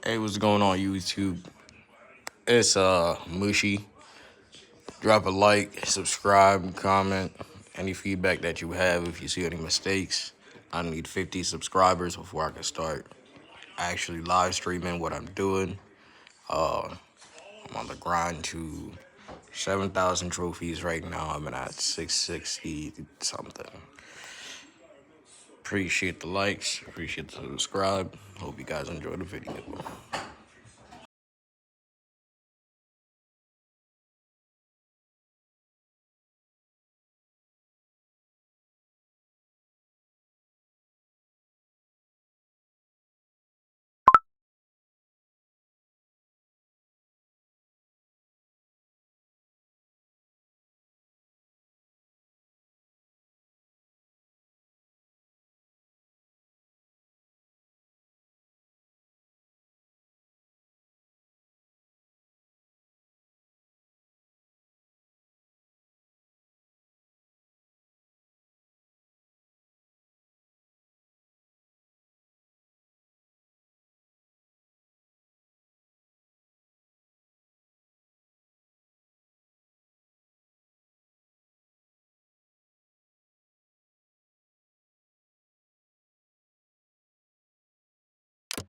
Hey, what's going on YouTube? It's Mushy. Drop a like, subscribe, comment. Any feedback that you have, if you see any mistakes. I need 50 subscribers before I can start actually live streaming what I'm doing. I'm on the grind to 7,000 trophies right now. I'm at 660 something. Appreciate the likes, appreciate the subscribe. Hope you guys enjoy the video.